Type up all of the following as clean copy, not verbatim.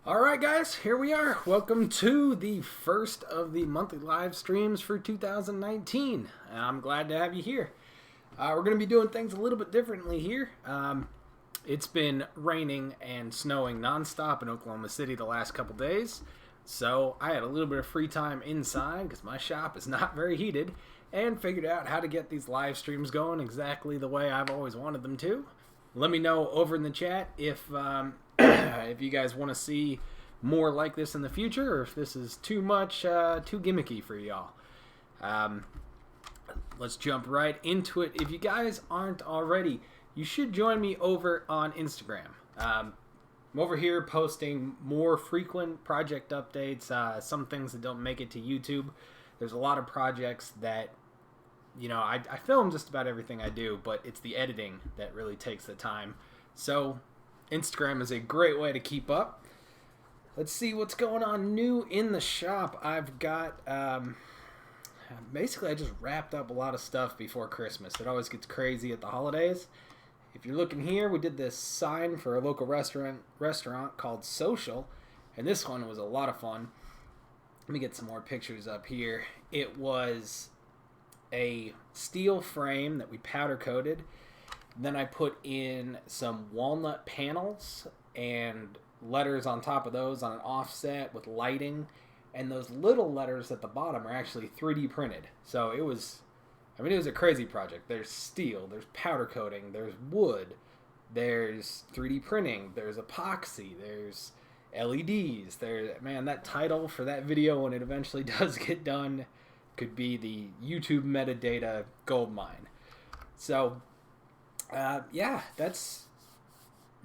Alright guys, here we are. Welcome to the first of the monthly live streams for 2019. I'm glad to have you here. We're going to be doing things a little bit differently here. It's been raining and snowing nonstop in Oklahoma City the last couple days, so I had a little bit of free time inside because my shop is not very heated, and figured out how to get these live streams going exactly the way I've always wanted them to. Let me know over in the chat if if you guys want to see more like this in the future, or if this is too much, too gimmicky for y'all. Let's jump right into it. If you guys aren't already, you should join me over on Instagram. I'm over here posting more frequent project updates, some things that don't make it to YouTube. There's a lot of projects that, you know, I film just about everything I do, but it's the editing that really takes the time. So Instagram is a great way to keep up. Let's see what's going on new in the shop. I've got, basically I just wrapped up a lot of stuff before Christmas. It always gets crazy at the holidays. If you're looking here, we did this sign for a local restaurant called Social, and this one was a lot of fun. Let me get some more pictures up here. It was a steel frame that we powder coated. Then I put in some walnut panels and letters on top of those on an offset with lighting, and those little letters at the bottom are actually 3D printed. So it was a crazy project. There's steel, there's powder coating, there's wood, there's 3D printing, there's epoxy, there's LEDs. Man, that title for that video, when it eventually does get done, could be the YouTube metadata goldmine. So yeah, that's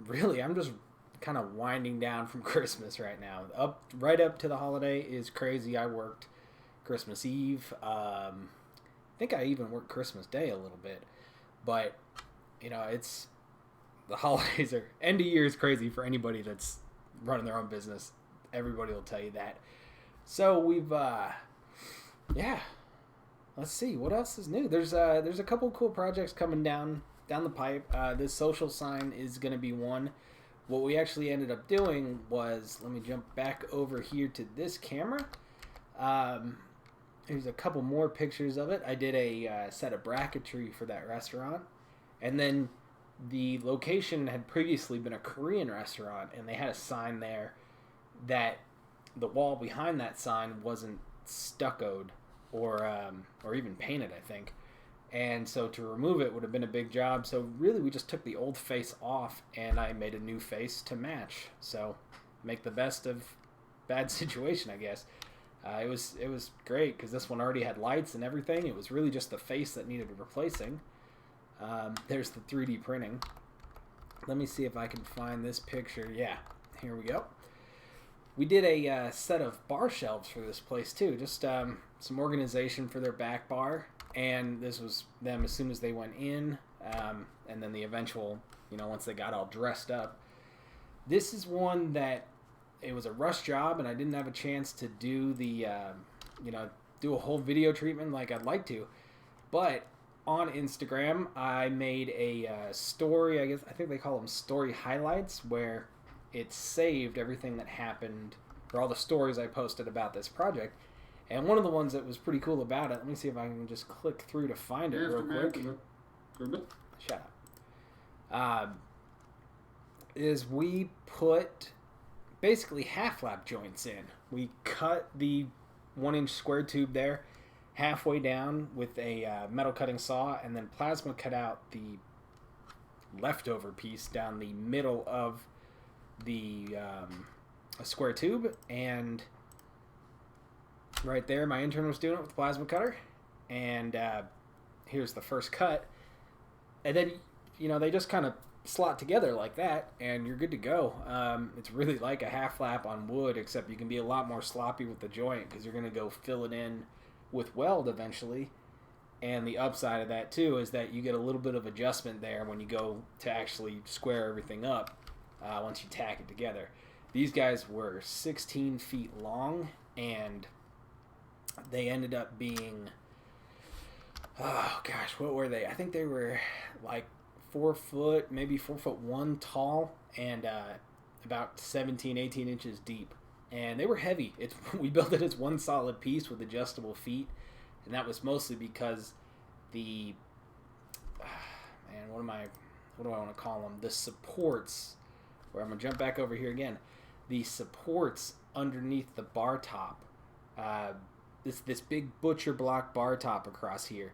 really, I'm just kind of winding down from Christmas right now. Right up to the holiday is crazy. I worked Christmas Eve. I think I even worked Christmas Day a little bit. But, you know, the holidays are, end of year is crazy for anybody that's running their own business. Everybody will tell you that. So we've, yeah, let's see, what else is new? There's a couple cool projects coming down the pipe. This social sign is going to be one. What we actually ended up doing was, let me jump back over here to this camera. Here's a couple more pictures of it. I did a set of bracketry for that restaurant, and then the location had previously been a Korean restaurant, and they had a sign there that the wall behind that sign wasn't stuccoed or even painted, I think. And so to remove it would have been a big job. So really we just took the old face off, and I made a new face to match. So make the best of bad situation, I guess. It was great because this one already had lights and everything. It was really just the face that needed replacing. There's the 3D printing. Let me see if I can find this picture. Yeah, here we go. We did a set of bar shelves for this place too. Just some organization for their back bar. And this was them as soon as they went in, and then the eventual, you know, once they got all dressed up. This is one that, it was a rush job, and I didn't have a chance to do the, do a whole video treatment like I'd like to. But on Instagram, I made a story, I think they call them story highlights, where it saved everything that happened, or all the stories I posted about this project. And one of the ones that was pretty cool about it, let me see if I can just click through to find it real quick. Shut up. Is we put basically half lap joints in. We cut the 1-inch square tube there halfway down with a metal cutting saw, and then plasma cut out the leftover piece down the middle of the square tube, and right there, my intern was doing it with the plasma cutter, and here's the first cut, and then, you know, they just kind of slot together like that, and you're good to go. It's really like a half lap on wood, except you can be a lot more sloppy with the joint because you're going to go fill it in with weld eventually. And the upside of that too is that you get a little bit of adjustment there when you go to actually square everything up once you tack it together. These guys were 16 feet long, and they ended up being, oh gosh, what were they? I think they were like 4 foot, maybe 4'1" tall, and about 17, 18 inches deep. And they were heavy. We built it as one solid piece with adjustable feet, and that was mostly because the man, what do I want to call them? The supports. Where I'm gonna jump back over here again. The supports underneath the bar top. This big butcher block bar top across here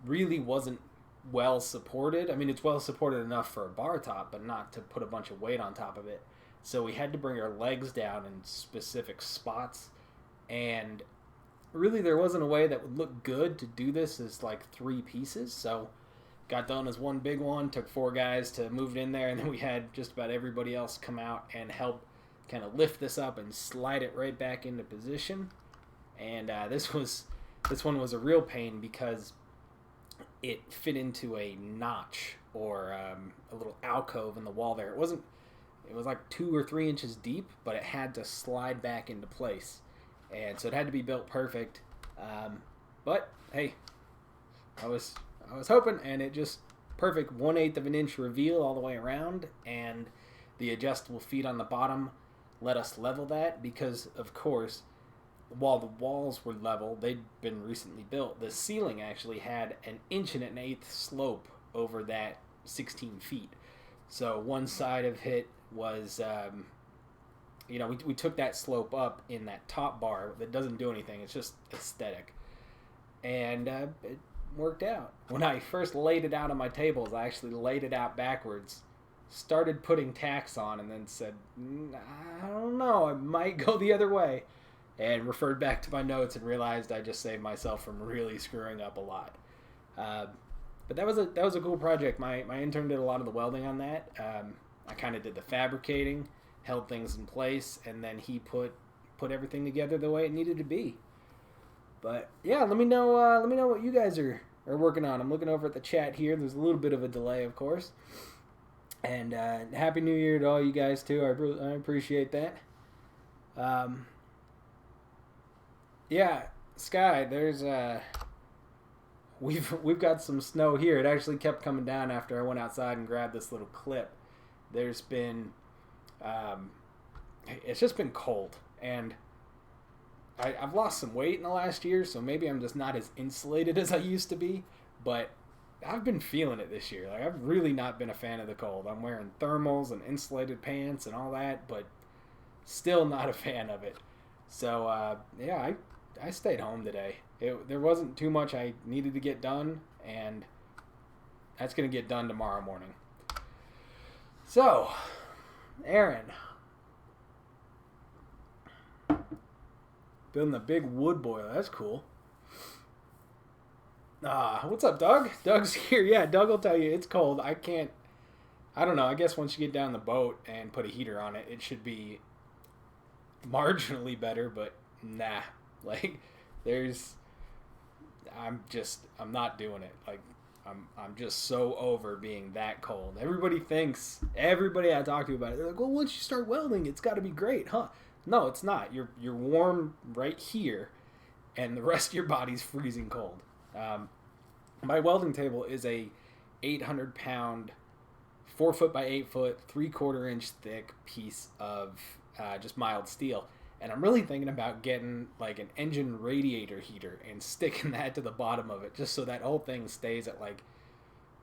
really wasn't well supported. I mean, it's well supported enough for a bar top, but not to put a bunch of weight on top of it. So we had to bring our legs down in specific spots, and really there wasn't a way that would look good to do this as like 3 pieces. So got done as one big one, took 4 guys to move it in there, and then we had just about everybody else come out and help kind of lift this up and slide it right back into position. And this one was a real pain because it fit into a notch or a little alcove in the wall there. It was like 2 or 3 inches deep, but it had to slide back into place, and so it had to be built perfect. But hey, I was hoping, and it just perfect 1/8 of an inch reveal all the way around, and the adjustable feet on the bottom let us level that because, of course, while the walls were level, they'd been recently built. The ceiling actually had an 1.125" slope over that 16 feet. So one side of it was, we took that slope up in that top bar that doesn't do anything. It's just aesthetic. And it worked out. When I first laid it out on my tables, I actually laid it out backwards, started putting tacks on, and then said, I don't know, I might go the other way. And referred back to my notes and realized I just saved myself from really screwing up a lot. But that was a cool project. My intern did a lot of the welding on that. I kind of did the fabricating, held things in place, and then he put everything together the way it needed to be. But yeah, let me know what you guys are working on. I'm looking over at the chat here. There's a little bit of a delay, of course. And Happy New Year to all you guys too. I appreciate that. Yeah, Sky, there's we've got some snow here. It actually kept coming down after I went outside and grabbed this little clip. There's been it's just been cold, and I've lost some weight in the last year, so maybe I'm just not as insulated as I used to be, but I've been feeling it this year. Like, I've really not been a fan of the cold. I'm wearing thermals and insulated pants and all that, but still not a fan of it. So, yeah, I stayed home today. There wasn't too much I needed to get done, and that's going to get done tomorrow morning. So, Aaron, building a big wood boiler. That's cool. What's up, Doug? Doug's here. Yeah, Doug will tell you it's cold. I don't know. I guess once you get down the boat and put a heater on it, it should be marginally better, but nah. Like, I'm not doing it. Like, I'm just so over being that cold. Everybody I talk to about it, they're like, well, once you start welding, it's got to be great, huh? No, it's not. You're warm right here, and the rest of your body's freezing cold. My welding table is a 800-pound, 4 foot by 8 foot, 3/4 inch thick piece of just mild steel. And I'm really thinking about getting like an engine radiator heater and sticking that to the bottom of it, just so that whole thing stays at like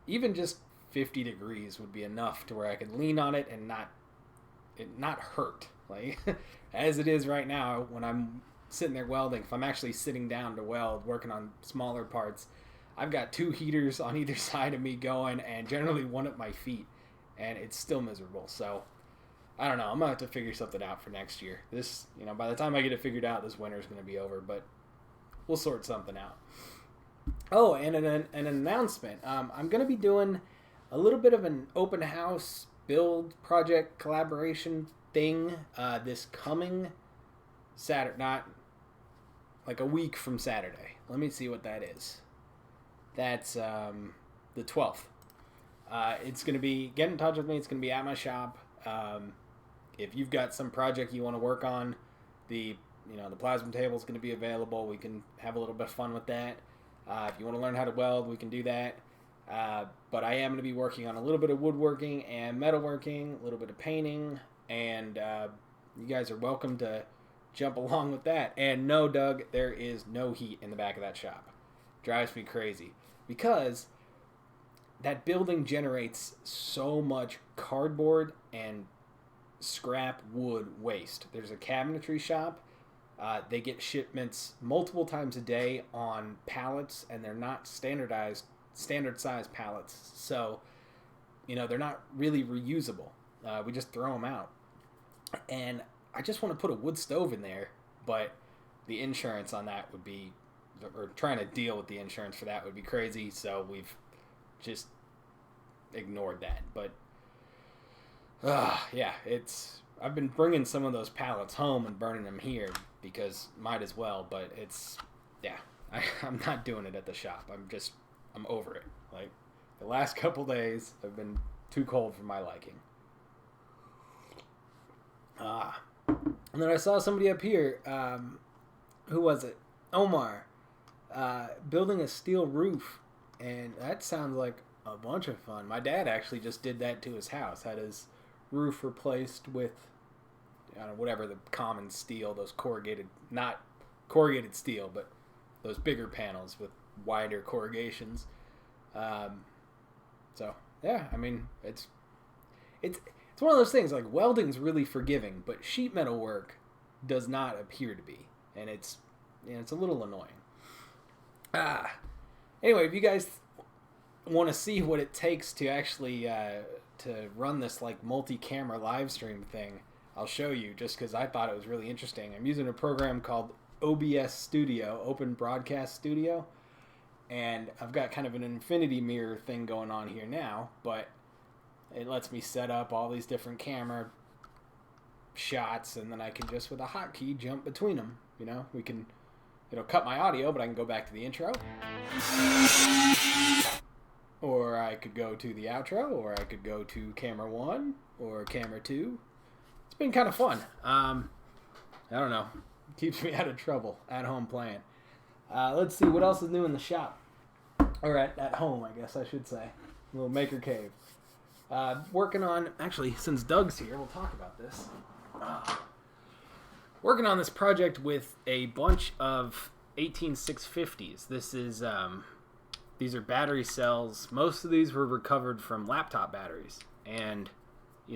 even just 50 degrees would be enough to where I can lean on it and not hurt. Like as it is right now when I'm sitting there welding, if I'm actually sitting down to weld, working on smaller parts, I've got 2 heaters on either side of me going, and generally one at my feet, and it's still miserable. So I don't know. I'm going to have to figure something out for next year. This, by the time I get it figured out, this winter's going to be over, but we'll sort something out. Oh, and an announcement. I'm going to be doing a little bit of an open house build project collaboration thing this coming Saturday, not like a week from Saturday. Let me see what that is. That's the 12th. It's going to be, get in touch with me. It's going to be at my shop. If you've got some project you want to work on, the plasma table is going to be available. We can have a little bit of fun with that. If you want to learn how to weld, we can do that. But I am going to be working on a little bit of woodworking and metalworking, a little bit of painting, and you guys are welcome to jump along with that. And no, Doug, there is no heat in the back of that shop. Drives me crazy because that building generates so much cardboard and scrap wood waste. There's a cabinetry shop. They get shipments multiple times a day on pallets, and they're not standard size pallets. So, they're not really reusable. We just throw them out. And I just want to put a wood stove in there, but the insurance on that would be, or trying to deal with the insurance for that would be crazy. So we've just ignored that. But yeah, I've been bringing some of those pallets home and burning them here because might as well. But I'm not doing it at the shop. I'm over it. Like, the last couple days have been too cold for my liking. And then I saw somebody up here, who was it? Omar, building a steel roof. And that sounds like a bunch of fun. My dad actually just did that to his house. Had his roof replaced with, whatever the common steel, those not corrugated steel, but those bigger panels with wider corrugations. So yeah, I mean, it's one of those things, like, welding's really forgiving, but sheet metal work does not appear to be, and it's a little annoying. Anyway, if you guys want to see what it takes to actually to run this, like, multi-camera live stream thing, I'll show you, just because I thought it was really interesting. I'm using a program called OBS Studio, Open Broadcast Studio, and I've got kind of an infinity mirror thing going on here now, but it lets me set up all these different camera shots, and then I can just, with a hotkey, jump between them. It'll cut my audio, but I can go back to the intro. Or I could go to the outro, or I could go to camera 1 or camera 2. It's been kind of fun. I don't know. It keeps me out of trouble at home playing. Let's see what else is new in the shop. Or at home, I guess I should say. A little maker cave. Working on, actually, since Doug's here, we'll talk about this. Working on this project with a bunch of 18650s. These are battery cells. Most of these were recovered from laptop batteries, and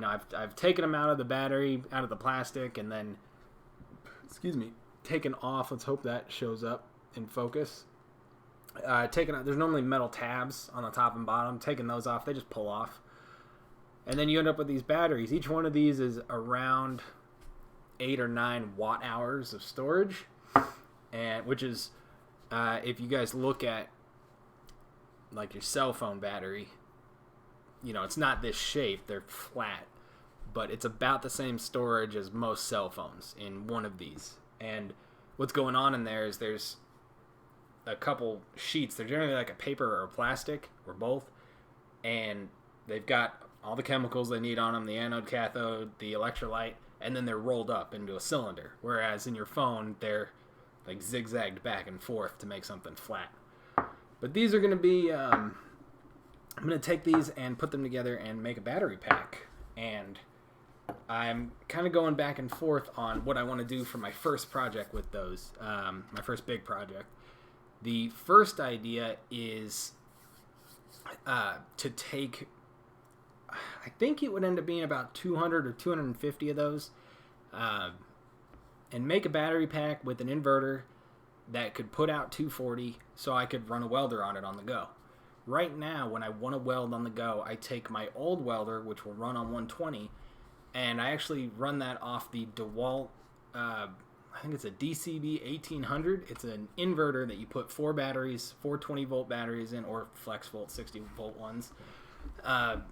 I've taken them out of the plastic, and then, taken off. Let's hope that shows up in focus. Taken out. There's normally metal tabs on the top and bottom. Taking those off, they just pull off. And then you end up with these batteries. Each one of these is around 8 or 9 watt hours of storage, and which is, if you guys look at, like, your cell phone battery, it's not this shape. They're flat, but it's about the same storage as most cell phones in one of these. And what's going on in there is there's a couple sheets. They're generally like a paper or a plastic or both, and they've got all the chemicals they need on them, the anode, cathode, the electrolyte, and then they're rolled up into a cylinder. Whereas in your phone, they're, like, zigzagged back and forth to make something flat. But these are going to be, I'm going to take these and put them together and make a battery pack. And I'm kind of going back and forth on what I want to do for my first project with those, my first big project. The first idea is to take, I think it would end up being about 200 or 250 of those, and make a battery pack with an inverter that could put out 240 so I could run a welder on it on the go. Right now, when I want to weld on the go, I take my old welder, which will run on 120, and I actually run that off the DeWalt, I think it's a DCB 1800. It's an inverter that you put 4 batteries, 4 20-volt batteries in, or flex volt 60-volt ones. And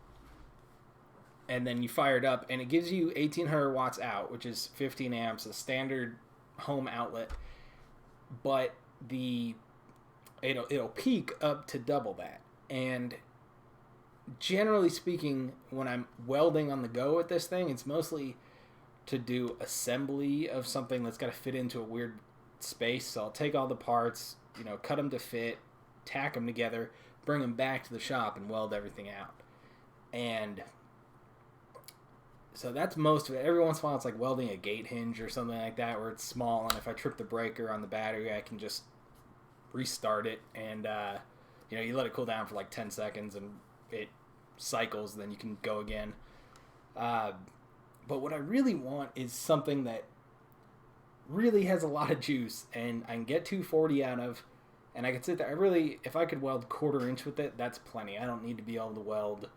then you fire it up, and it gives you 1800 watts out, which is 15 amps, a standard home outlet. But it'll peak up to double that. And generally speaking, when I'm welding on the go with this thing, it's mostly to do assembly of something that's got to fit into a weird space. So I'll take all the parts, cut them to fit, tack them together, bring them back to the shop and weld everything out. And so that's most of it. Every once in a while, it's like welding a gate hinge or something like that, where it's small, and if I trip the breaker on the battery, I can just restart it, and you let it cool down for like 10 seconds, and it cycles, then you can go again. But what I really want is something that really has a lot of juice, and I can get 240 out of, and I can sit there. If I could weld 1/4 inch with it, that's plenty. I don't need to be able to weld,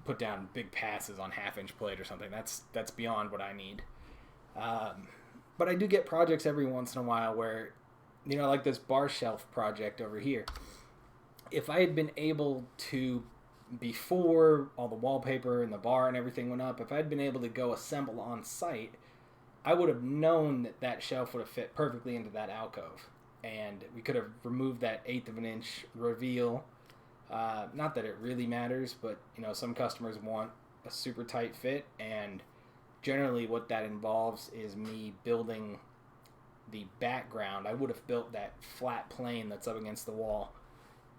put down big passes on 1/2 inch plate or something. That's beyond what I need. But I do get projects every once in a while where, like this bar shelf project over here. If I had been able to, before all the wallpaper and the bar and everything went up, if I had been able to go assemble on site, I would have known that shelf would have fit perfectly into that alcove. And we could have removed that 1/8 of an inch reveal. Not that it really matters, but some customers want a super tight fit, and generally what that involves is me building the background. I would have built that flat plane that's up against the wall,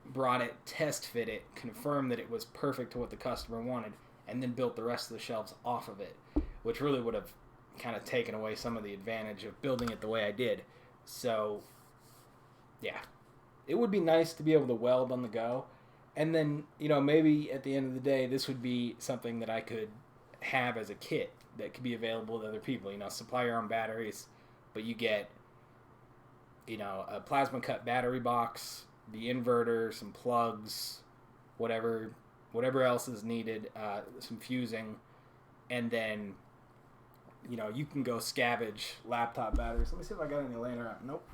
brought it, test fit it, confirmed that it was perfect to what the customer wanted, and then built the rest of the shelves off of it, which really would have kind of taken away some of the advantage of building it the way I did. So yeah, it would be nice to be able to weld on the go. And then, maybe at the end of the day, this would be something that I could have as a kit that could be available to other people. Supply your own batteries, but you get, a plasma cut battery box, the inverter, some plugs, whatever else is needed, some fusing, and then, you can go scavenge laptop batteries. Let me see if I got any laying around. Nope.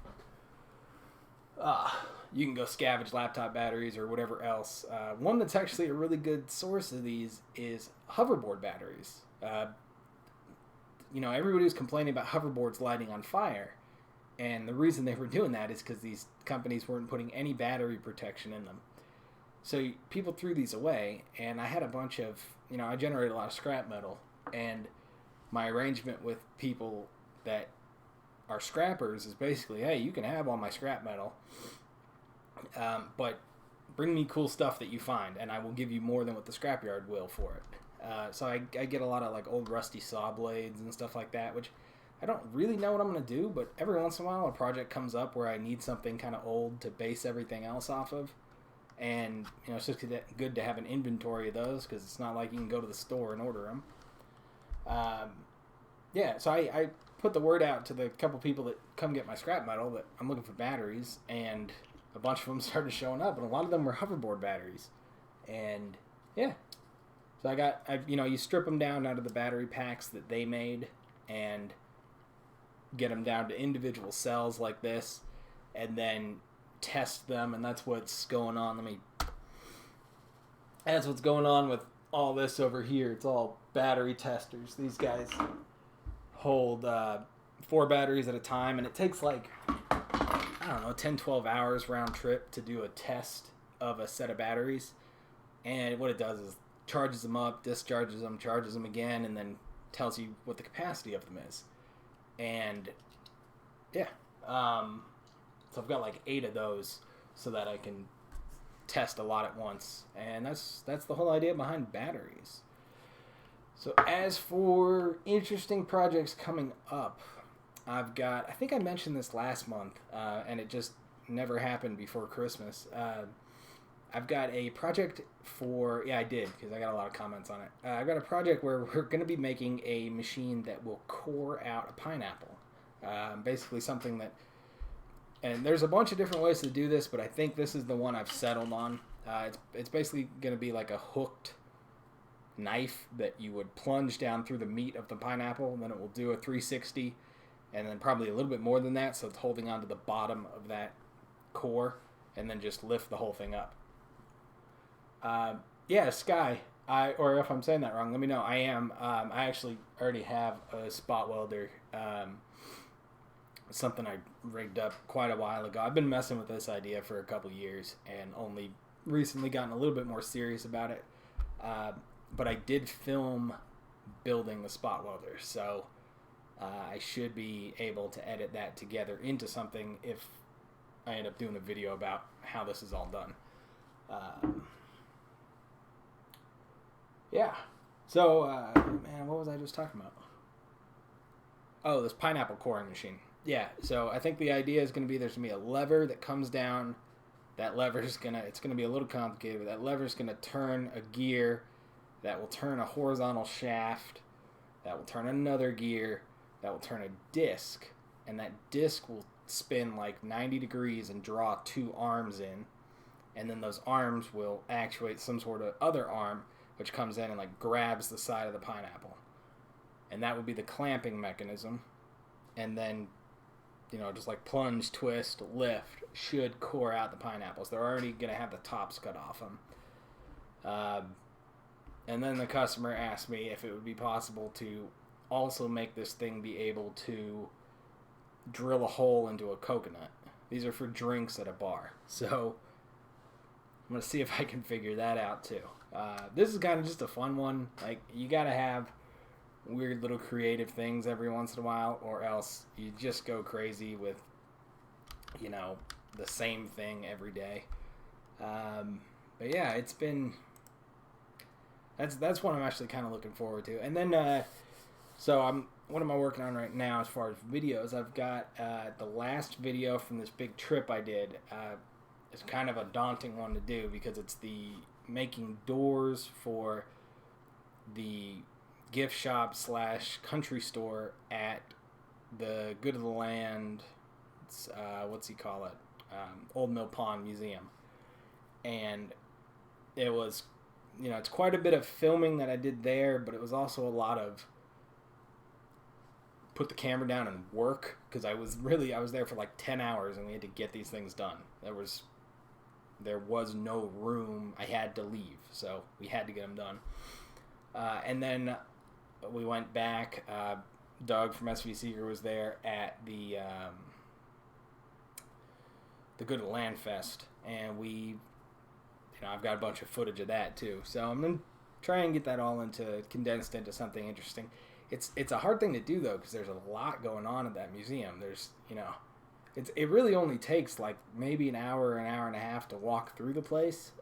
You can go scavenge laptop batteries or whatever else. One that's actually a really good source of these is hoverboard batteries. Everybody was complaining about hoverboards lighting on fire. And the reason they were doing that is because these companies weren't putting any battery protection in them. So people threw these away, and I had a bunch of, I generated a lot of scrap metal. And my arrangement with people that are scrappers is basically, hey, you can have all my scrap metal, but bring me cool stuff that you find, and I will give you more than what the scrapyard will for it. So I get a lot of like old rusty saw blades and stuff like that, which I don't really know what I'm going to do, but every once in a while a project comes up where I need something kind of old to base everything else off of. And, it's just good to have an inventory of those, because it's not like you can go to the store and order them. So I put the word out to the couple people that come get my scrap metal that I'm looking for batteries, and a bunch of them started showing up, and a lot of them were hoverboard batteries. And, yeah. So you strip them down out of the battery packs that they made, and get them down to individual cells like this, and then test them, and that's what's going on. That's what's going on with all this over here. It's all battery testers. These guys hold 4 batteries at a time, and it takes like, 10, 12 hours round trip to do a test of a set of batteries. And what it does is charges them up, discharges them, charges them again, and then tells you what the capacity of them is. And yeah, so I've got like 8 of those so that I can test a lot at once, and that's the whole idea behind batteries. So as for interesting projects coming up, I think I mentioned this last month, and it just never happened before Christmas. I've got a project I did, because I got a lot of comments on it. I've got a project where we're going to be making a machine that will core out a pineapple. Basically something that, and there's a bunch of different ways to do this, but I think this is the one I've settled on. It's basically going to be like a hooked knife that you would plunge down through the meat of the pineapple, and then it will do a 360, and then probably a little bit more than that, so it's holding onto the bottom of that core, and then just lift the whole thing up. Sky. Or if I'm saying that wrong, let me know. I am. I actually already have a spot welder. Something I rigged up quite a while ago. I've been messing with this idea for a couple years, and only recently gotten a little bit more serious about it. But I did film building the spot welder, so I should be able to edit that together into something if I end up doing a video about how this is all done. Um, yeah. So, man, what was I just talking about? Oh, this pineapple coring machine. Yeah. So I think the idea is going to be there's going to be a lever that comes down. That lever is it's going to be a little complicated, but that lever is going to turn a gear that will turn a horizontal shaft, that will turn another gear, that will turn a disc, and that disc will spin like 90 degrees and draw two arms in, and then those arms will actuate some sort of other arm which comes in and like grabs the side of the pineapple, and that would be the clamping mechanism. And then, just like plunge, twist, lift should core out the pineapples. They're already going to have the tops cut off them. And then the customer asked me if it would be possible to also make this thing be able to drill a hole into a coconut. These are for drinks at a bar. So I'm going to see if I can figure that out too. This is kind of just a fun one. Like, you got to have weird little creative things every once in a while, or else you just go crazy with, the same thing every day. But yeah, it's been... That's what I'm actually kind of looking forward to. And then, what am I working on right now as far as videos? I've got the last video from this big trip I did. It's kind of a daunting one to do because it's the making doors for the gift shop / country store at the Good of the Land, Old Mill Pond Museum. And it was, it's quite a bit of filming that I did there, but it was also a lot of put the camera down and work, because I was there for like 10 hours and we had to get these things done. There was no room. I had to leave, so we had to get them done. And then we went back. Doug from SV Seeker was there at the Good of the Land Fest, and I've got a bunch of footage of that too. So I'm gonna try and get that all condensed into something interesting. It's a hard thing to do though, because there's a lot going on at that museum. There's it really only takes like maybe an hour and a half to walk through the place,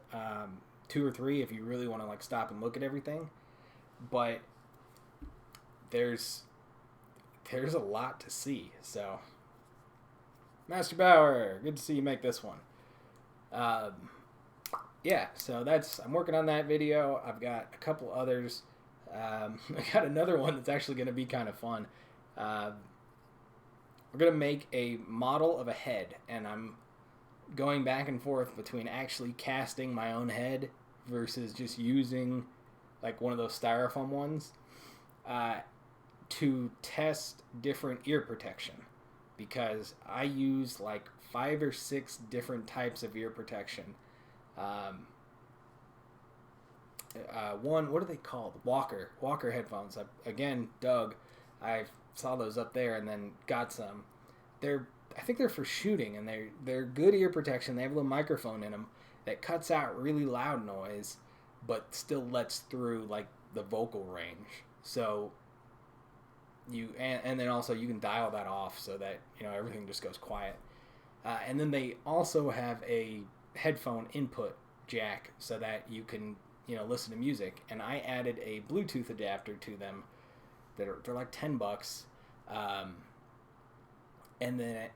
2 or 3 if you really want to like stop and look at everything. But there's a lot to see. So, Master Bauer, good to see you make this one. Yeah, so I'm working on that video. I've got a couple others. I got another one that's actually going to be kind of fun. We're going to make a model of a head, and I'm going back and forth between actually casting my own head versus just using like one of those styrofoam ones to test different ear protection, because I use like 5 or 6 different types of ear protection. One, what are they called? Walker headphones. Doug, I saw those up there and then got some. I think they're for shooting, and they're good ear protection. They have a little microphone in them that cuts out really loud noise, but still lets through like the vocal range. So and then also you can dial that off so that everything just goes quiet. And then they also have a headphone input jack so that you can listen to music. And I added a Bluetooth adapter to them. They're like $10. And then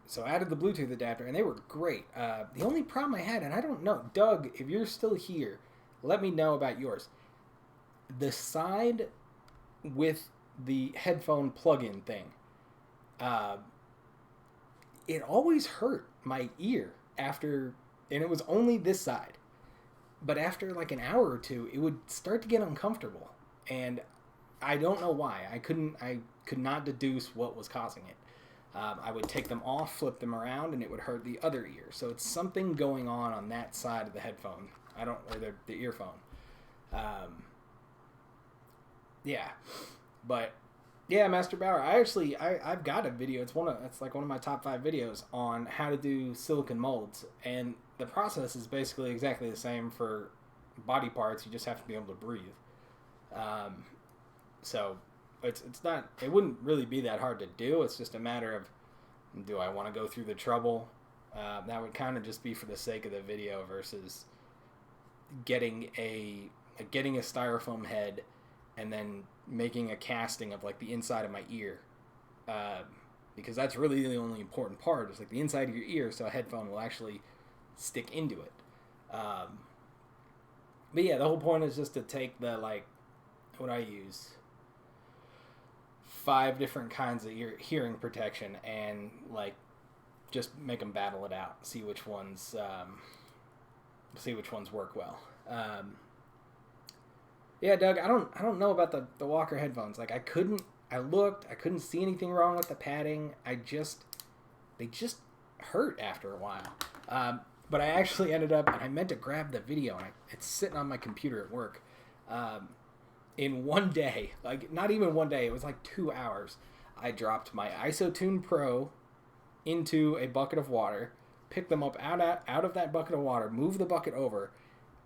so I added the Bluetooth adapter, and they were great. The only problem I had, and I don't know, Doug, if you're still here, let me know about yours. The side with the headphone plug-in thing, it always hurt my ear after, and it was only this side. But after like an hour or two, it would start to get uncomfortable, and I don't know why. I could not deduce what was causing it. I would take them off, flip them around, and it would hurt the other ear. So it's something going on that side of the headphone. Or the earphone. Yeah, but yeah, Master Bauer. I've got a video. It's like one of my top 5 videos on how to do silicone molds, and the process is basically exactly the same for body parts. You just have to be able to breathe. So it wouldn't really be that hard to do. It's just a matter of, do I want to go through the trouble That would kind of just be for the sake of the video versus getting a styrofoam head and then making a casting of like the inside of my ear, because that's really the only important part is like the inside of your ear, so a headphone will actually stick into it. But yeah, the whole point is just to take the, like, what I use, 5 different kinds of hearing protection and like just make them battle it out, see which ones work well. Yeah, Doug, I don't know about the Walker headphones. Like, I couldn't see anything wrong with the padding. They just hurt after a while. But I actually ended up, and I meant to grab the video, and it's sitting on my computer at work. In one day, like not even one day, it was like 2 hours, I dropped my IsoTune Pro into a bucket of water, picked them up out of that bucket of water, moved the bucket over,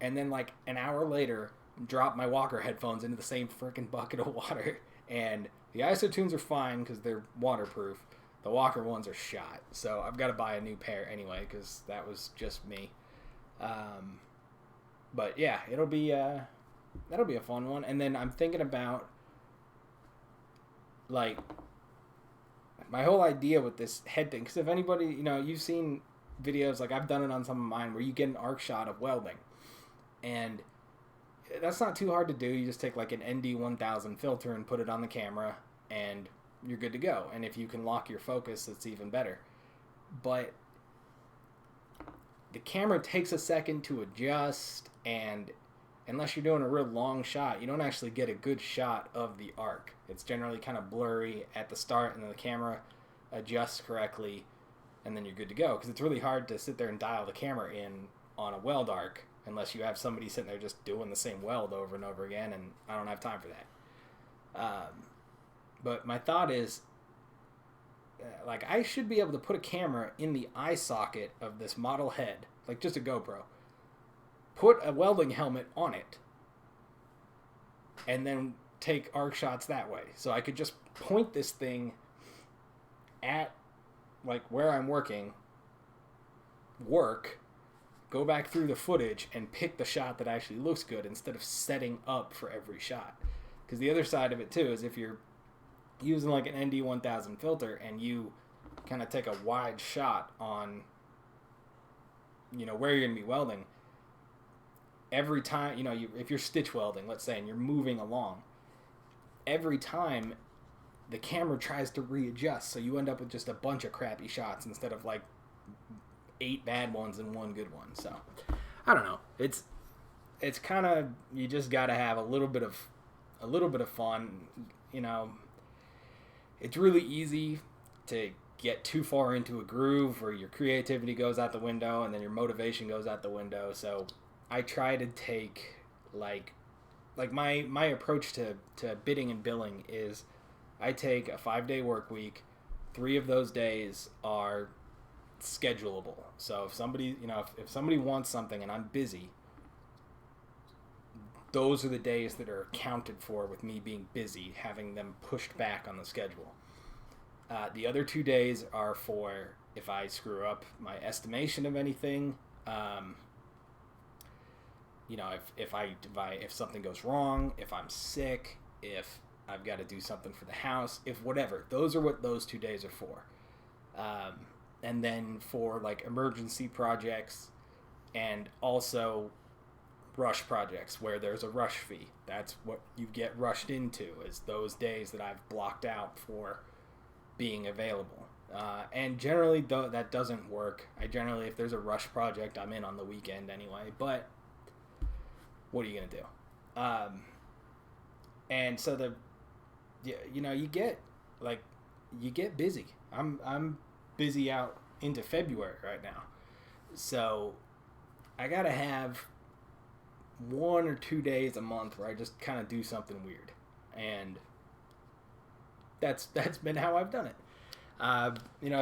and then like an hour later, dropped my Walker headphones into the same freaking bucket of water. And the IsoTunes are fine because they're waterproof. The Walker ones are shot. So I've got to buy a new pair anyway because that was just me. But yeah, that'll be a fun one. And then I'm thinking about, like, my whole idea with this head thing. Because if anybody, you've seen videos, like I've done it on some of mine, where you get an arc shot of welding. And that's not too hard to do. You just take like an ND1000 filter and put it on the camera, and you're good to go. And if you can lock your focus, it's even better. But the camera takes a second to adjust, and unless you're doing a real long shot, you don't actually get a good shot of the arc. It's generally kind of blurry at the start, and then the camera adjusts correctly, and then you're good to go. Because it's really hard to sit there and dial the camera in on a weld arc unless you have somebody sitting there just doing the same weld over and over again, and I don't have time for that. But my thought is, like, I should be able to put a camera in the eye socket of this model head, like just a GoPro, put a welding helmet on it, and then take arc shots that way. So I could just point this thing at, like, where I'm working, go back through the footage, and pick the shot that actually looks good instead of setting up for every shot. Because the other side of it, too, is if you're using, like, an ND1000 filter and you kind of take a wide shot on, where you're going to be welding, every time, if you're stitch welding, let's say, and you're moving along, every time the camera tries to readjust, so you end up with just a bunch of crappy shots instead of, like, 8 bad ones and 1 good one. So I don't know. It's kind of, you just got to have a little bit of fun. It's really easy to get too far into a groove where your creativity goes out the window and then your motivation goes out the window. So I try to take like my approach to bidding and billing is I take a 5-day work week. 3 of those days are schedulable. So if somebody, if somebody wants something and I'm busy, those are the days that are accounted for with me being busy, having them pushed back on the schedule. The other 2 days are for if I screw up my estimation of anything, if something goes wrong, if I'm sick, if I've got to do something for the house, if whatever. Those are what those 2 days are for. And then for like emergency projects and also rush projects where there's a rush fee. That's what you get rushed into, is those days that I've blocked out for being available. And generally, though, that doesn't work. If there's a rush project, I'm in on the weekend anyway. But what are you going to do? And so you get busy. I'm busy out into February right now. So I got to have 1 or 2 days a month where I just kind of do something weird. And that's been how I've done it.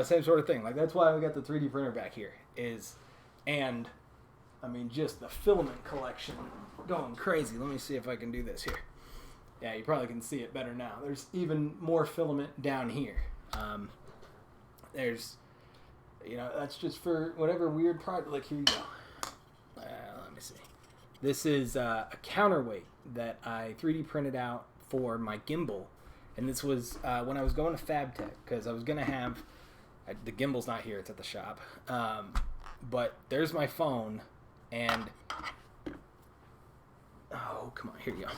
Same sort of thing. Like, that's why we got the 3D printer back here. Just the filament collection going crazy. Let me see if I can do this here. Yeah, you probably can see it better now. There's even more filament down here. There's, You know, that's just for whatever weird project. Like, here you go. Let me see. This is a counterweight that I 3D printed out for my gimbal. And this was when I was going to FabTech, because I was going to have... the gimbal's not here, it's at the shop. But there's my phone, and... Oh, come on, here you go.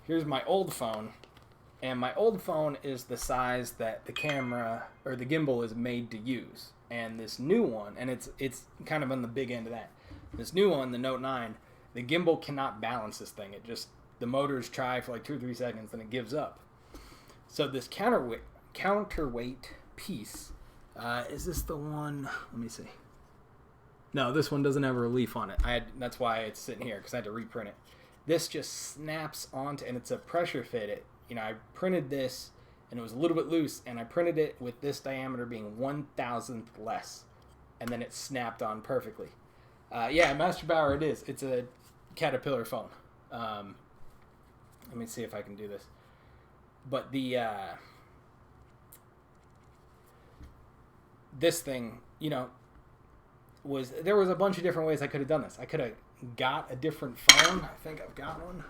Here's my old phone, and my old phone is the size that the camera, or the gimbal, is made to use. And this new one, and it's kind of on the big end of that. This new one, the Note 9, the gimbal cannot balance this thing. It just... The motors try for like 2 or 3 seconds, then it gives up. So this counterweight piece, is this the one? Let me see. No, this one doesn't have a relief on it. That's why it's sitting here, because I had to reprint it. This just snaps onto, and it's a pressure fit. I printed this, and it was a little bit loose, and I printed it with this diameter being 1/1000th less, and then it snapped on perfectly. Yeah, Master Bauer, it is. It's a Caterpillar phone. Let me see if I can do this. But this thing, there was a bunch of different ways I could have done this. I could have got a different phone. I think I've got one.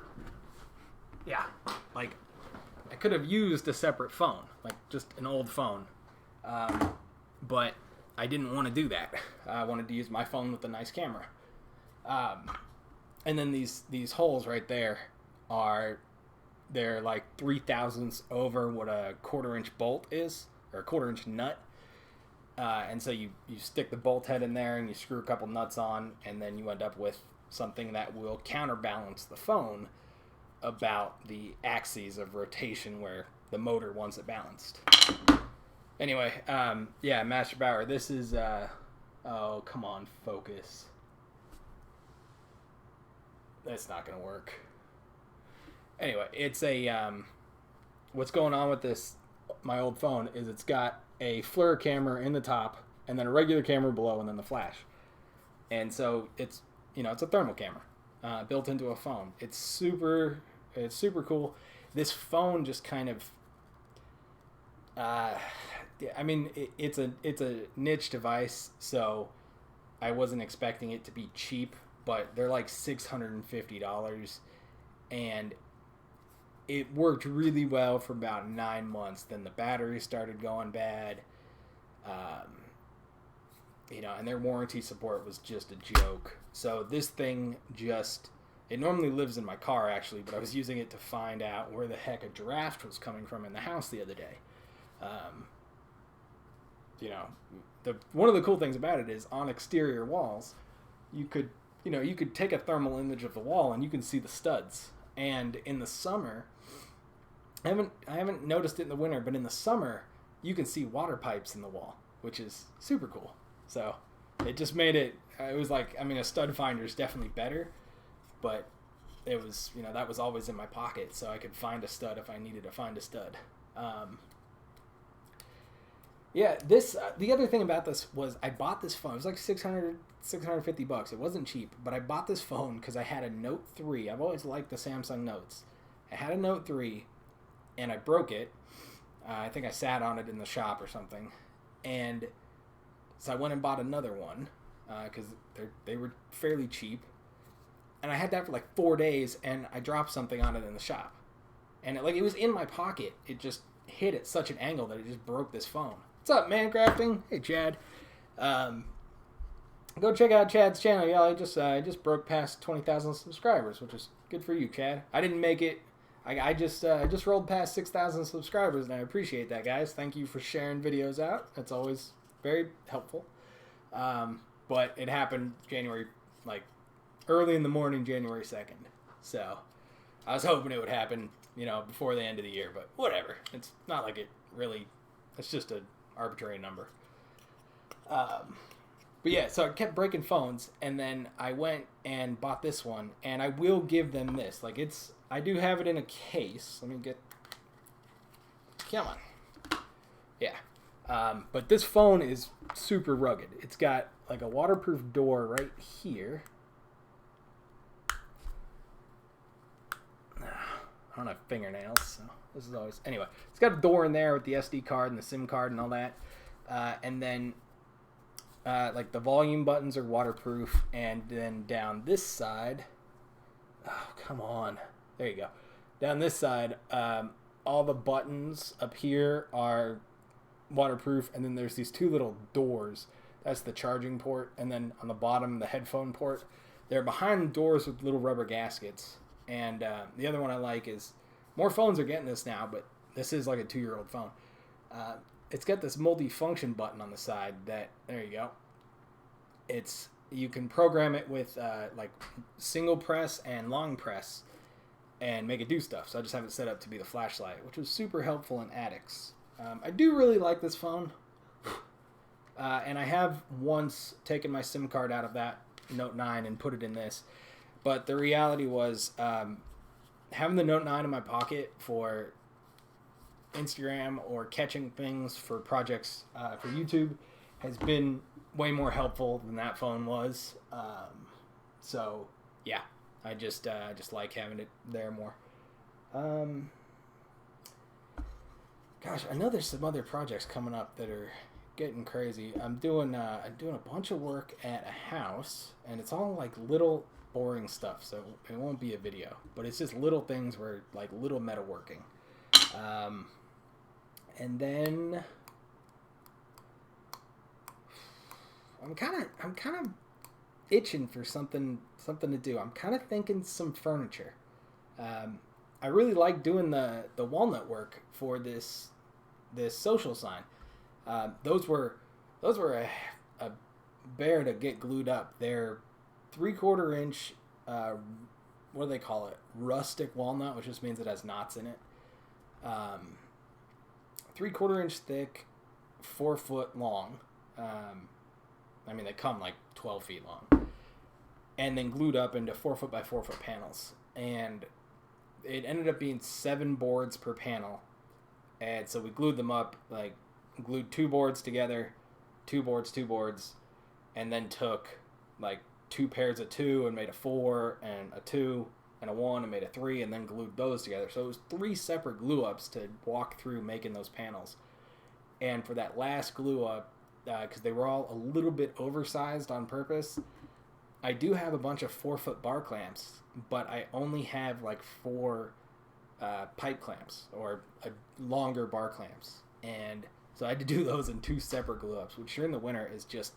Yeah. Like, I could have used a separate phone, like just an old phone. But I didn't want to do that. I wanted to use my phone with a nice camera. And then these holes right there they're like 3/1000ths over what a 1/4-inch bolt is, or a 1/4-inch nut. And so you stick the bolt head in there and you screw a couple nuts on, and then you end up with something that will counterbalance the phone about the axes of rotation where the motor wants it balanced. Anyway, yeah, Master Bauer, this is, oh, come on, focus. That's not going to work. Anyway, it's what's going on with this, my old phone, is it's got a FLIR camera in the top, and then a regular camera below, and then the flash. And so it's a thermal camera built into a phone. It's super cool. This phone just kind of, it's a niche device, so I wasn't expecting it to be cheap, but they're like $650, and it worked really well for about 9 months. Then the battery started going bad, and their warranty support was just a joke. So this thing it normally lives in my car, actually, but I was using it to find out where the heck a draft was coming from in the house the other day. One of the cool things about it is on exterior walls, you could take a thermal image of the wall and you can see the studs. And in the summer, I haven't noticed it in the winter, but in the summer, you can see water pipes in the wall, which is super cool. So it just made it was like, a stud finder is definitely better, but it was, that was always in my pocket, so I could find a stud if I needed to find a stud. Yeah, the other thing about this was I bought this phone. It was like $650. It wasn't cheap, but I bought this phone because I had a Note 3. I've always liked the Samsung Notes. I had a Note 3, and I broke it. I think I sat on it in the shop or something. And so I went and bought another one because they were fairly cheap. And I had that for like 4 days, and I dropped something on it in the shop. And it was in my pocket. It just hit at such an angle that it just broke this phone. What's up, man crafting? Hey, Chad. Go check out Chad's channel, y'all. I just broke past 20,000 subscribers, which is good for you, Chad. I didn't make it. I just rolled past 6,000 subscribers, and I appreciate that, guys. Thank you for sharing videos out. That's always very helpful. But it happened early in the morning, January 2nd. So I was hoping it would happen, before the end of the year, but whatever. It's not like it really, it's just an arbitrary number. But yeah, so I kept breaking phones, and then I went and bought this one, and I will give them this. I do have it in a case. Let me get, come on. Yeah. But this phone is super rugged. It's got like a waterproof door right here. I don't have fingernails, so this is always... Anyway, it's got a door in there with the SD card and the SIM card and all that. And then like the volume buttons are waterproof, and then down this side, oh come on, there you go. Down this side, all the buttons up here are waterproof, and then there's these two little doors. That's the charging port, and then on the bottom, the headphone port. They're behind the doors with little rubber gaskets. And the other one I like is, more phones are getting this now, but this is like a 2-year-old phone. It's got this multi-function button on the side that, there you go. You can program it with like single press and long press and make it do stuff. So I just have it set up to be the flashlight, which was super helpful in attics. I do really like this phone. And I have once taken my SIM card out of that Note 9 and put it in this. But the reality was having the Note 9 in my pocket for Instagram or catching things for projects for YouTube has been way more helpful than that phone was. So, yeah, I just like having it there more. Gosh, I know there's some other projects coming up that are getting crazy. I'm doing a bunch of work at a house, and it's all like little boring stuff, so it won't be a video, but it's just little things where like little metalworking. And then I'm kind of itching for something to do. I'm kind of thinking some furniture. I really like doing the walnut work for this social sign. Those were a bear to get glued up. They're 3/4 inch, what do they call it? Rustic walnut, which just means it has knots in it. 3/4 inch thick, 4 foot long. I mean, they come like 12 feet long, and then glued up into 4 foot by 4 foot panels. And it ended up being 7 boards per panel. And so we glued them up, like glued 2 boards together, 2 boards, and then took like 2 pairs of 2 and made a 4 and a 2 and a 1 and made a 3 and then glued those together. So it was 3 separate glue ups to walk through making those panels. And for that last glue up, because they were all a little bit oversized on purpose, I do have a bunch of 4 foot bar clamps, but I only have like 4 pipe clamps or longer bar clamps. And so I had to do those in 2 separate glue ups, which during the winter is just,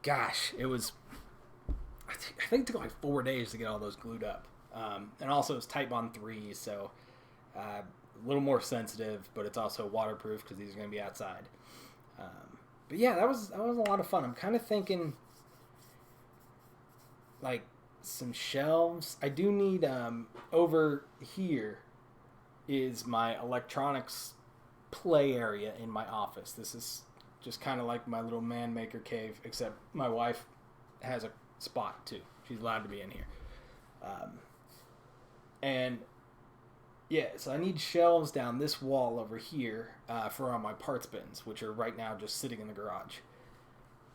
gosh, it was, I think it took like 4 days to get all those glued up. And also it's Type Bond 3, so a little more sensitive, but it's also waterproof because these are going to be outside. But yeah, that was a lot of fun. I'm kind of thinking like some shelves. I do need, over here is my electronics play area in my office. This is just kind of like my little man maker cave, except my wife has a spot too. She's allowed to be in here. And yeah, so I need shelves down this wall over here for all my parts bins, which are right now just sitting in the garage.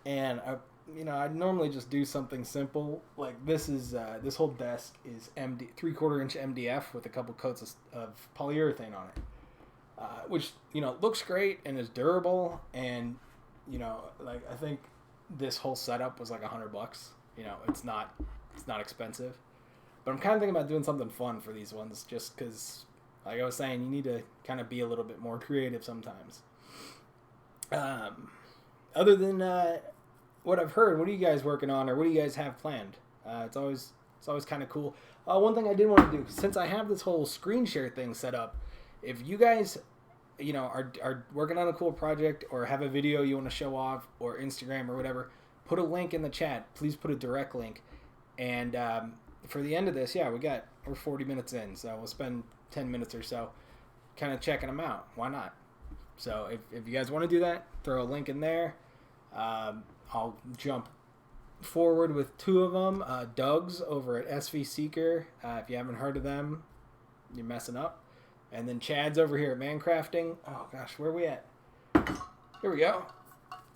And I normally just do something simple like this. Is this whole desk is 3/4 inch MDF with a couple coats of polyurethane on it, which looks great and is durable. And like I think this whole setup was like $100. It's not expensive. But I'm kind of thinking about doing something fun for these ones, just because, like I was saying, you need to kind of be a little bit more creative sometimes. Other than what I've heard, what are you guys working on, or what do you guys have planned? It's always kind of cool. One thing I did want to do, since I have this whole screen share thing set up, if you guys, are working on a cool project or have a video you want to show off, or Instagram or whatever, put a link in the chat. Please put a direct link. And for the end of this, we're 40 minutes in, so we'll spend 10 minutes or so kind of checking them out. Why not? So if you guys want to do that, throw a link in there. I'll jump forward with 2 of them. Doug's over at SV Seeker. If you haven't heard of them, you're messing up. And then Chad's over here at Mancrafting. Oh gosh, where are we at? Here we go.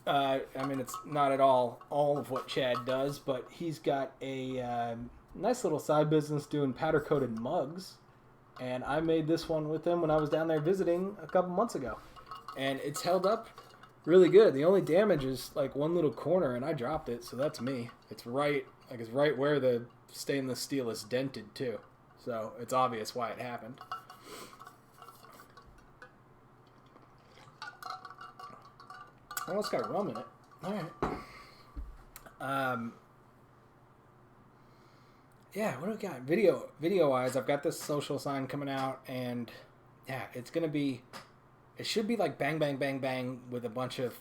It's not at all of what Chad does, but he's got a nice little side business doing powder-coated mugs. And I made this one with him when I was down there visiting a couple months ago. And it's held up really good. The only damage is like one little corner, and I dropped it, so that's me. It's right where the stainless steel is dented too, so it's obvious why it happened. Oh, it's got rum in it. All right. Yeah, what do we got? Video wise, I've got this social sign coming out, and yeah, it should be like bang, bang, bang, bang with a bunch of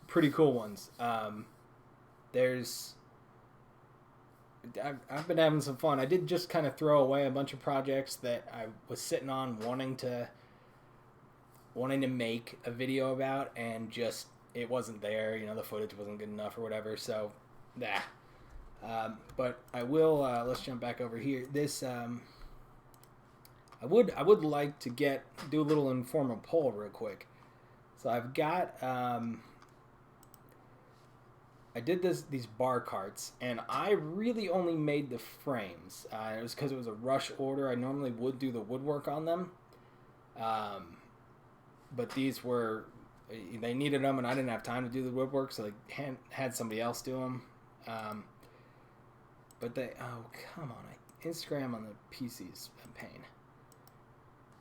pretty cool ones. I've been having some fun. I did just kind of throw away a bunch of projects that I was sitting on wanting to make a video about, and just it wasn't there. The footage wasn't good enough or whatever. So, nah. But I will. Let's jump back over here. This I would like to do a little informal poll real quick. So I've got I did these bar carts, and I really only made the frames. It was because it was a rush order. I normally would do the woodwork on them, but these they needed them, and I didn't have time to do the woodwork, so they had somebody else do them. But come on, Instagram on the PC is a pain.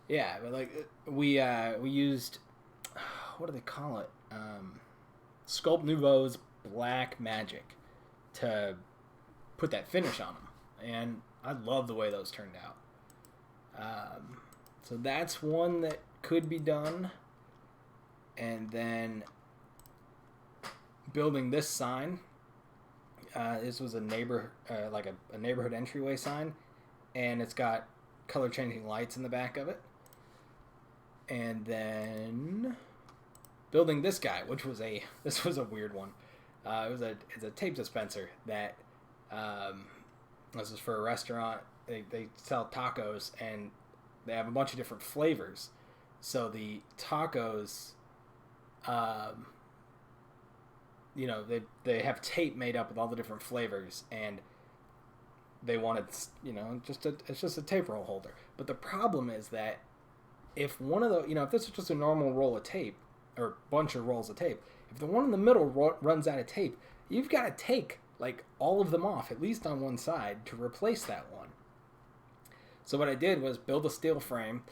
Yeah, but like we used, what do they call it? Sculpt Nouveau's Black Magic to put that finish on them, and I love the way those turned out. So that's one that could be done, and then building this sign. This was a neighborhood entryway sign, and it's got color changing lights in the back of it. And then building this guy, this was a weird one. It's a tape dispenser that this is for a restaurant. They sell tacos, and they have a bunch of different flavors. So the tacos, they have tape made up with all the different flavors, and they wanted, it's just a tape roll holder. But the problem is that if one of the, if this is just a normal roll of tape, or bunch of rolls of tape, if the one in the middle runs out of tape, you've got to take like all of them off, at least on one side, to replace that one. So what I did was build a steel frame,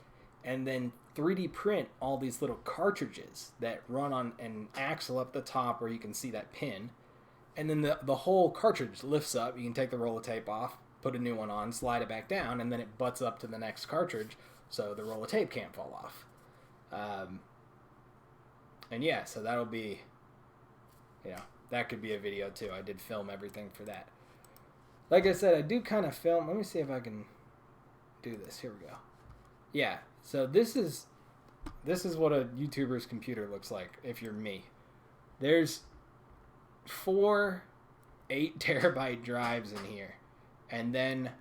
and then 3D print all these little cartridges that run on an axle up the top where you can see that pin. And then the whole cartridge lifts up. You can take the roll of tape off, put a new one on, slide it back down, and then it butts up to the next cartridge so the roll of tape can't fall off. And yeah, so that'll be, that could be a video too. I did film everything for that. Like I said, I do kind of film. Let me see if I can do this. Here we go. Yeah, so this is what a YouTuber's computer looks like if you're me. There's 4 8-terabyte drives in here, and then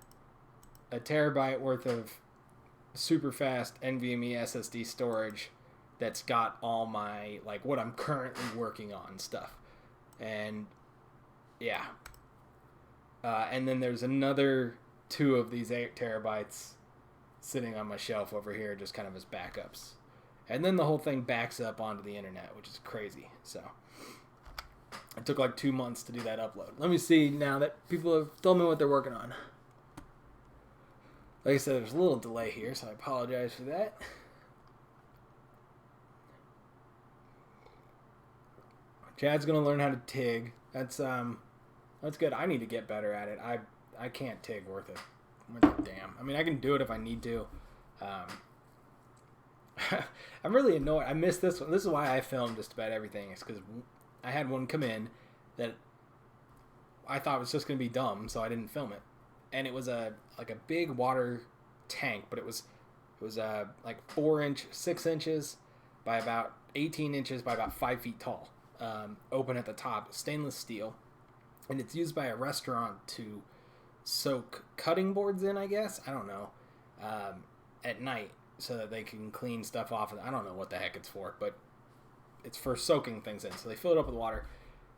a terabyte worth of super fast NVMe SSD storage that's got all my, like, what I'm currently working on stuff. And yeah. And then there's another 2 of these 8 terabytes sitting on my shelf over here, just kind of as backups. And then the whole thing backs up onto the internet, which is crazy. So it took like 2 months to do that upload. Let me see now that people have told me what they're working on. Like I said, there's a little delay here, so I apologize for that. Chad's gonna learn how to TIG. That's good. I need to get better at it. I can't TIG worth a damn. I mean, I can do it if I need to. I'm really annoyed. I missed this one. This is why I filmed just about everything. It's because I had one come in that I thought was just gonna be dumb, so I didn't film it. And it was a big water tank, but it was like 6 inches by about 18 inches by about 5 feet tall. Open at the top, stainless steel, and it's used by a restaurant to soak cutting boards in, I guess. I don't know. At night, so that they can clean stuff off. I don't know what the heck it's for, but it's for soaking things in. So they fill it up with water,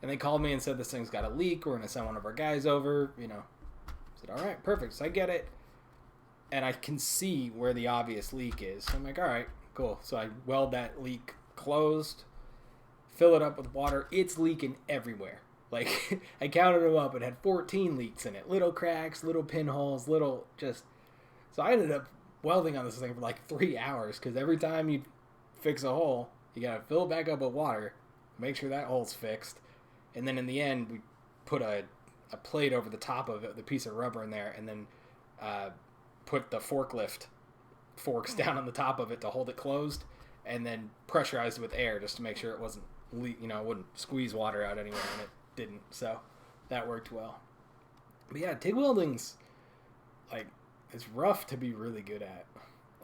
and they called me and said this thing's got a leak. We're gonna send one of our guys over. I said, all right, perfect. So I get it, and I can see where the obvious leak is. So I'm like, all right, cool. So I weld that leak closed, fill it up with water. It's leaking everywhere. Like, I counted them up. It had 14 leaks in it. Little cracks, little pinholes, little just... So I ended up welding on this thing for like 3 hours, because every time you fix a hole, you got to fill it back up with water, make sure that hole's fixed, and then in the end, we put a plate over the top of it, the piece of rubber in there, and then put the forklift forks down on the top of it to hold it closed, and then pressurized it with air just to make sure it wasn't it wouldn't squeeze water out anywhere, and it didn't. So that worked well. But yeah, TIG welding's like, it's rough to be really good at,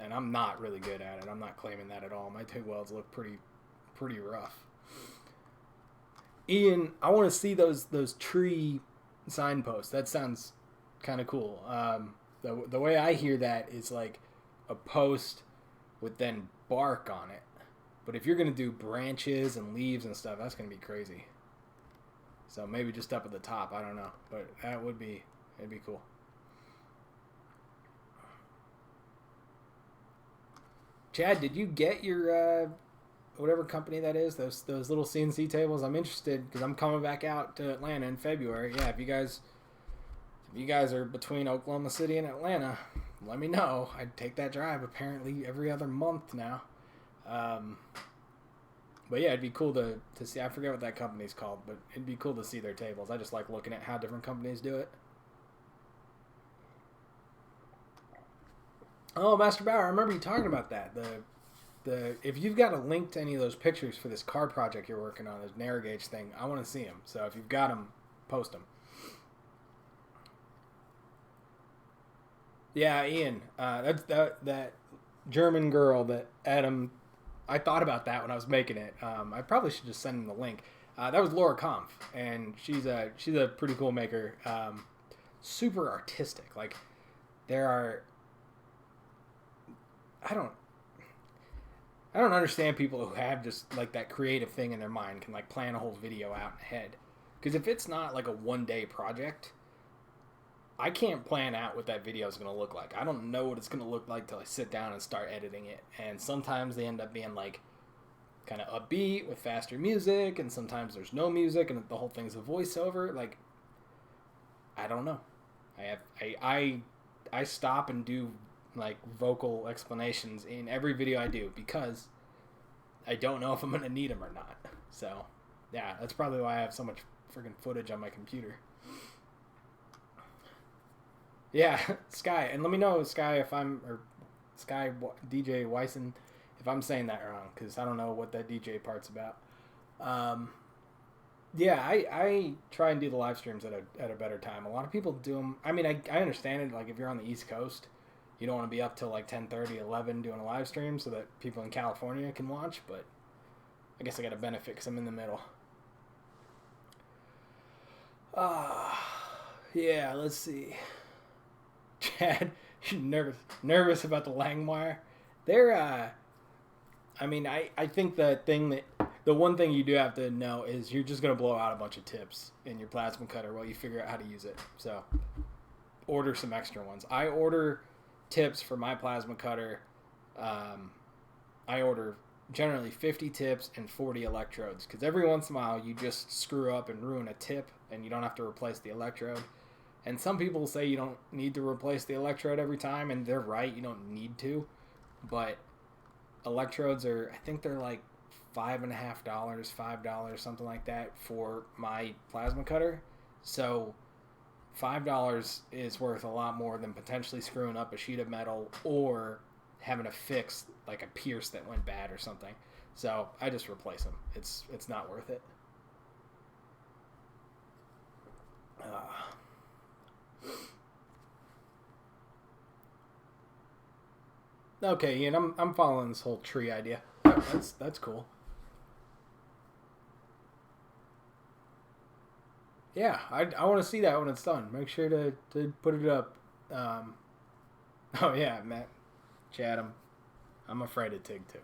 and I'm not really good at it. I'm not claiming that at all. My TIG welds look pretty rough. Ian, I want to see those tree signposts. That sounds kind of cool. The way I hear that is like a post with then bark on it. But if you're going to do branches and leaves and stuff, that's going to be crazy. So maybe just up at the top, I don't know. But it'd be cool. Chad, did you get your whatever company that is, those little CNC tables? I'm interested because I'm coming back out to Atlanta in February. Yeah, if you guys are between Oklahoma City and Atlanta, let me know. I'd take that drive apparently every other month now. But yeah, it'd be cool to see. I forget what that company's called, but it'd be cool to see their tables. I just like looking at how different companies do it. Oh, Master Bauer, I remember you talking about that. If you've got a link to any of those pictures for this car project you're working on, this narrow gauge thing, I want to see them. So if you've got them, post them. Yeah, Ian, that's that German girl that Adam. I thought about that when I was making it. I probably should just send him the link. That was Laura Kampf, and she's a pretty cool maker. Super artistic. Like, there are. I don't understand people who have just like that creative thing in their mind, can like plan a whole video out in head. Because if it's not like a 1-day project, I can't plan out what that video is going to look like. I don't know what it's going to look like till I sit down and start editing it. And sometimes they end up being like kind of upbeat with faster music, and sometimes there's no music and the whole thing's a voiceover. Like, I don't know. I stop and do like vocal explanations in every video I do because I don't know if I'm going to need them or not. So, yeah, that's probably why I have so much freaking footage on my computer. Yeah, Sky, and let me know, Sky, Sky DJ Wyson, if I'm saying that wrong, because I don't know what that DJ part's about. Yeah, I try and do the live streams at a better time. A lot of people do them. I mean, I understand it. Like, if you're on the East Coast, you don't want to be up till like 10:30, 11 doing a live stream so that people in California can watch. But I guess I got a benefit because I'm in the middle. Yeah, let's see. Chad, you're nervous about the Langmuir. They're, I mean, I think the one thing you do have to know is you're just going to blow out a bunch of tips in your plasma cutter while you figure out how to use it. So, order some extra ones. I order tips for my plasma cutter. I order generally 50 tips and 40 electrodes, because every once in a while you just screw up and ruin a tip and you don't have to replace the electrode. And some people say you don't need to replace the electrode every time, and they're right, you don't need to. But electrodes are, I think they're like $5.50, $5, something like that for my plasma cutter. So $5 is worth a lot more than potentially screwing up a sheet of metal or having to fix like a pierce that went bad or something. So I just replace them. It's not worth it. Okay, Ian, I'm following this whole tree idea. That's cool. Yeah, I want to see that when it's done. Make sure to put it up. Oh yeah, Matt, Chad, I'm afraid of TIG too.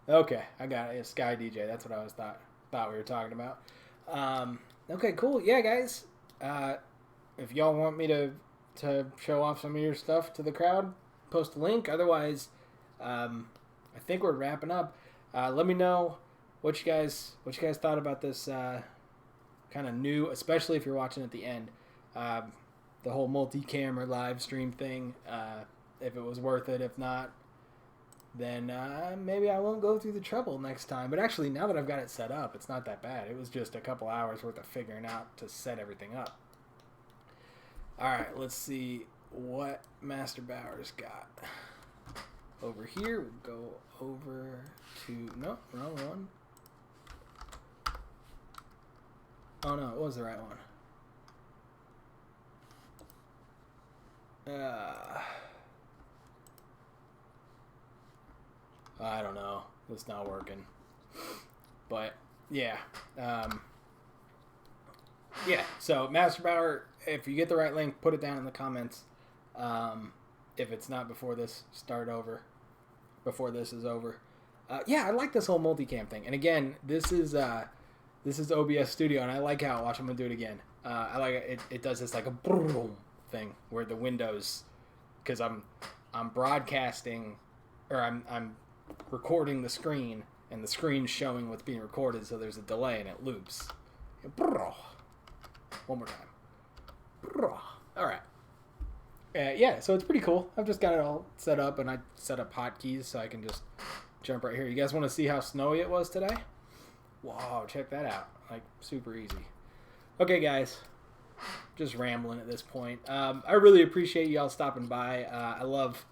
Okay, I got it. It's Sky DJ. That's what I was thought we were talking about. Okay, cool. Yeah, guys. If y'all want me to to show off some of your stuff to the crowd, post a link. Otherwise, I think we're wrapping up. Let me know what you guys thought about this kind of new, especially if you're watching at the end, the whole multi-camera live stream thing. If it was worth it. If not, then maybe I won't go through the trouble next time. But actually, now that I've got it set up, it's not that bad. It was just a couple hours worth of figuring out to set everything up. All right, let's see what Master Bauer's got. Over here, we'll go over to... No, wrong one. Oh, no, it was the right one. I don't know. It's not working. But, yeah. Yeah, so Master Bauer, if you get the right link, put it down in the comments. If it's not before this, start over. Before this is over. Yeah, I like this whole multicam thing. And again, this is OBS Studio, and I like how, watch, I'm going to do it again. I like it. It does this like a boom thing where the windows, because I'm broadcasting, or I'm recording the screen, and the screen's showing what's being recorded, so there's a delay and it loops. One more time. All right. Yeah, so it's pretty cool. I've just got it all set up, and I set up hotkeys so I can just jump right here. You guys want to see how snowy it was today? Wow, check that out. Like, super easy. Okay, guys. Just rambling at this point. I really appreciate y'all stopping by. I love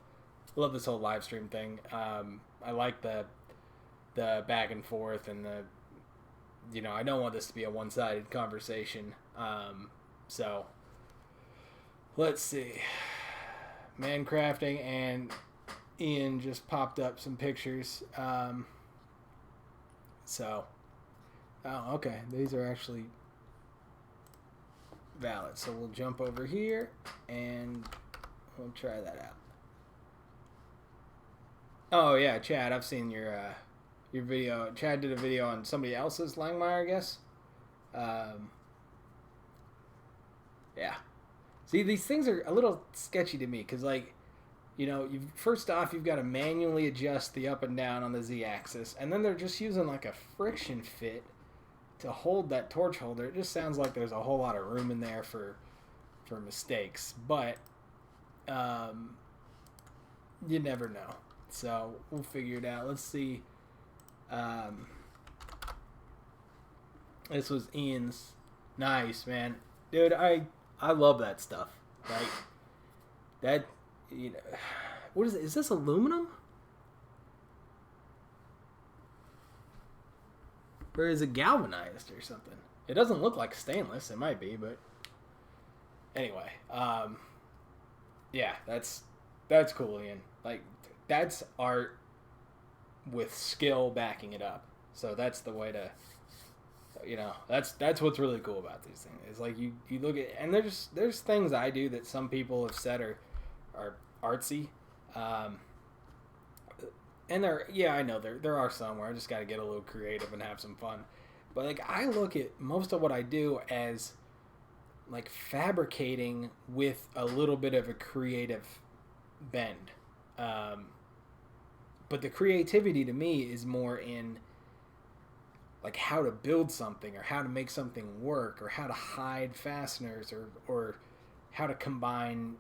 this whole live stream thing. I like the back and forth and I don't want this to be a one-sided conversation. So let's see. Mancrafting and Ian just popped up some pictures. Oh, okay. These are actually valid. So we'll jump over here and we'll try that out. Oh yeah, Chad, I've seen your video. Chad did a video on somebody else's Langmuir, I guess. Yeah. See, these things are a little sketchy to me because, like, first off, you've got to manually adjust the up and down on the Z-axis, and then they're just using like a friction fit to hold that torch holder. It just sounds like there's a whole lot of room in there for mistakes, but you never know. So we'll figure it out. Let's see. This was Ian's. Nice, man. Dude, I love that stuff. Like, that, what is it? Is this aluminum? Or is it galvanized or something? It doesn't look like stainless. It might be, but anyway. Yeah, that's cool, Ian. Like, that's art with skill backing it up. So that's the way to, that's what's really cool about these things. It's like you look at, and there's things I do that some people have said are artsy. And I know there are some where I just got to get a little creative and have some fun. But like, I look at most of what I do as like fabricating with a little bit of a creative bend. But the creativity to me is more in like how to build something or how to make something work or how to hide fasteners or how to combine,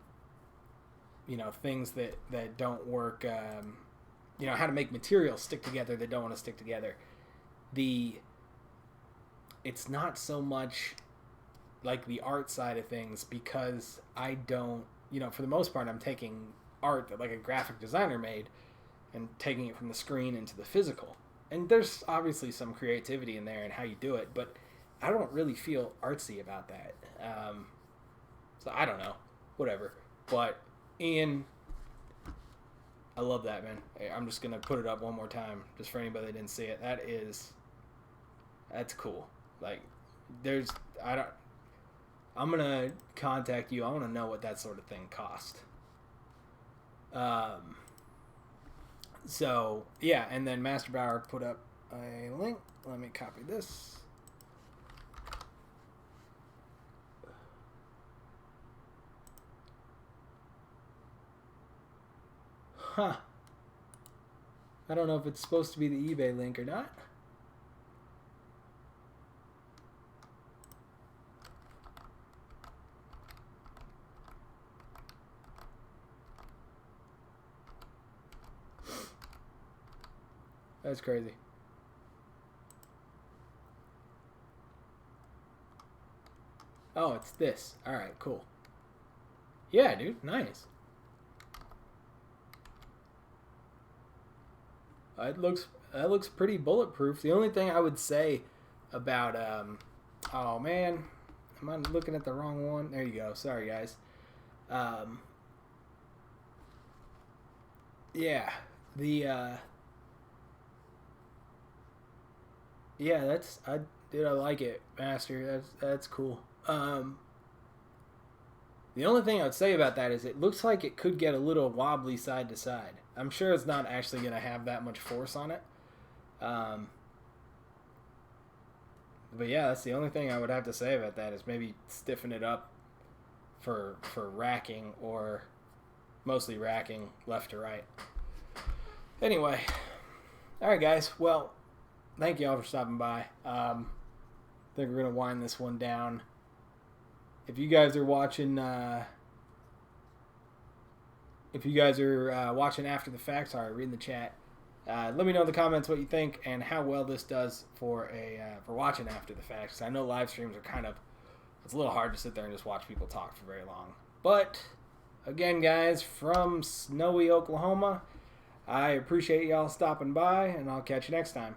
things that don't work, how to make materials stick together that don't want to stick together. It's not so much like the art side of things because I don't, for the most part, I'm taking art that like a graphic designer made and taking it from the screen into the physical. And there's obviously some creativity in there and how you do it, but I don't really feel artsy about that. So I don't know, whatever. But Ian, I love that, man. I'm just gonna put it up one more time, just for anybody that didn't see it. That's cool. Like, I'm gonna contact you. I want to know what that sort of thing cost. So yeah, and then Master Bauer put up a link. Let me copy this. Huh. I don't know if it's supposed to be the eBay link or not. That's crazy. Oh, it's this. Alright, cool. Yeah, dude. Nice. That looks pretty bulletproof. The only thing I would say about oh man, am I looking at the wrong one? There you go. Sorry guys. Yeah, the yeah, dude, I like it, Master. That's cool. The only thing I would say about that is it looks like it could get a little wobbly side to side. I'm sure it's not actually going to have that much force on it. But yeah, that's the only thing I would have to say about that is maybe stiffen it up for racking, or mostly racking left to right. Anyway, all right, guys. Well, thank you all for stopping by. I think we're going to wind this one down. If you guys are watching, watching after the fact, sorry, reading the chat. Let me know in the comments what you think and how well this does for watching after the fact. 'Cause I know live streams are it's a little hard to sit there and just watch people talk for very long. But again, guys, from snowy Oklahoma, I appreciate y'all stopping by, and I'll catch you next time.